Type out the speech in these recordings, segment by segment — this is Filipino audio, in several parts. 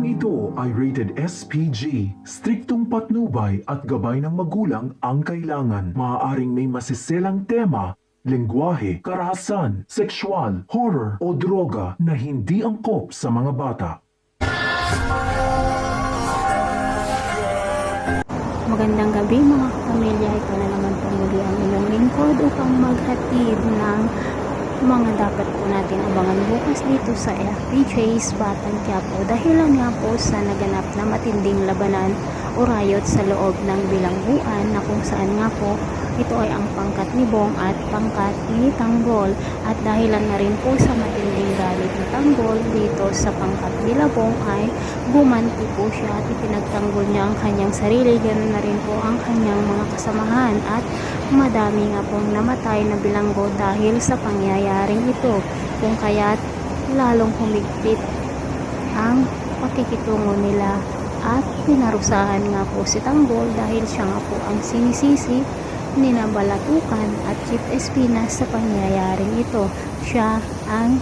Librong ito ay rated SPG. Striktong patnubay at gabay ng magulang ang kailangan. Maaaring may masiselang tema, lengguwahe, karahasan, sexual, horror o droga na hindi angkop sa mga bata. Magandang gabi mga kapamilya, ito na naman po muli ang inyong lingkod upang maghatid ng mga dapat po natin abangan bukas dito sa FPJ's Batang Quiapo dahilan nga po sa naganap na matinding labanan o riot sa loob ng bilangguan na kung saan nga po ito ay ang pangkat ni Bong at pangkat ni Tanggol at dahilan na rin po sa matinding galit ni Tanggol dito sa pangkat ni Bong ay bumanti po siya at ipinagtanggol niya ang kanyang sarili, ganoon na rin po ang kanyang mga kasamahan at madami nga pong namatay na bilanggo dahil sa pangyayaring ito kung kaya't lalong humigpit ang pakikitungo nila at pinarusahan nga po si Tanggol dahil siya nga po ang sinisisi ni Balatukan at Chief Espinas sa pangyayaring ito. Siya ang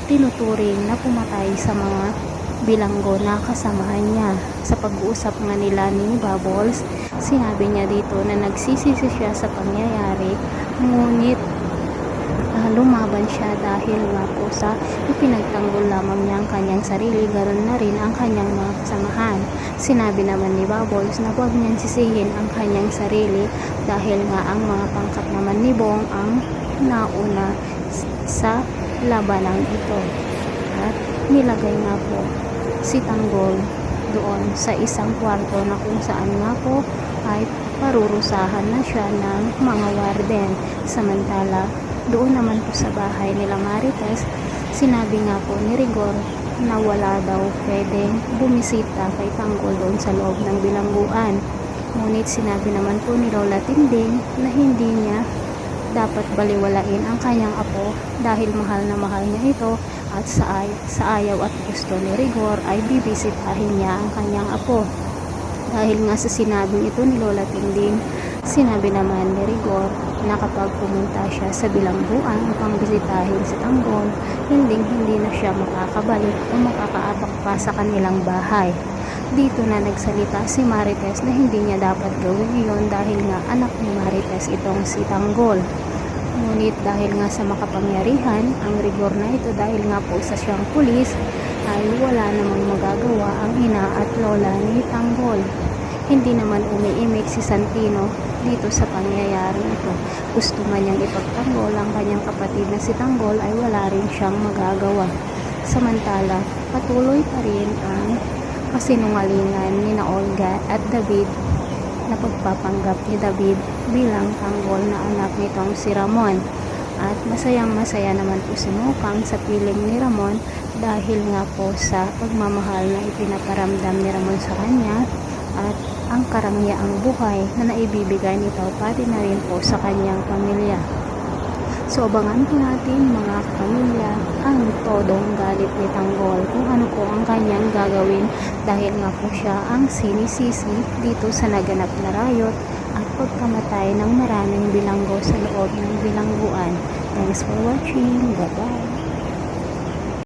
tinuturing na pumatay sa mga bilanggo na kasamahan niya. Sa pag-uusap nga nila ni Bubbles, sinabi niya dito na nagsisisi siya sa pangyayari ngunit lumaban siya dahil nga po sa ipinagtanggol lamang niya ang kanyang sarili, ganoon na rin ang kanyang mga kasamahan. Sinabi naman ni Bubbles na huwag niyang sisihin ang kanyang sarili dahil nga ang mga pangkat naman ni Bong ang nauna sa labanang ito. At nilagay nga po si Tanggol doon sa isang kwarto na kung saan nga po ay parurusahan na siya ng mga warden. Samantala doon naman po sa bahay nila Marites, sinabi nga po ni Rigor na wala daw pwedeng bumisita kay Tanggol doon sa loob ng bilangguan. Ngunit sinabi naman po ni Lola Tinding na hindi niya dapat baliwalain ang kanyang apo dahil mahal na mahal niya ito at sa ayaw at gusto ni Rigor ay bibisitahin niya ang kanyang apo. Dahil nga sa sinabing ito ni Lola Tinding, sinabi naman ni Rigor na kapag pumunta siya sa bilangguan upang bisitahin si Tanggol, hindi na siya makakabalik o makakaapak pa sa kanilang bahay. Dito na nagsalita si Marites na hindi niya dapat gawin iyon dahil nga anak ni Marites itong si Tanggol. Ngunit dahil nga sa makapangyarihan, ang Rigor na ito dahil nga po sa siyang pulis, ay wala namang magagawa ang ina at lola ni Tanggol. Hindi naman umiimik si Santino dito sa pangyayaring ito. Gusto man niyang ipagtanggol ang kanyang kapatid na si Tanggol ay wala rin siyang magagawa. Samantala, patuloy pa rin ang kasinungalingan ni na Olga at David na pagpapanggap ni David bilang Tanggol na anak nitong si Ramon. At masayang masaya naman po si Mokang sa piling ni Ramon dahil nga po sa pagmamahal na ipinaparamdam ni Ramon sa kanya at ang karangyaang buhay na naibibigay nito pati na rin po sa kanyang pamilya. So abangan po natin mga kapamilya ang todong galit ni Tanggol kung ano po ang kanyang gagawin dahil nga po siya ang sinisisi dito sa naganap na riot at pagkamatay ng maraming bilanggo sa loob ng bilangguan. Thanks for watching. Bye-bye.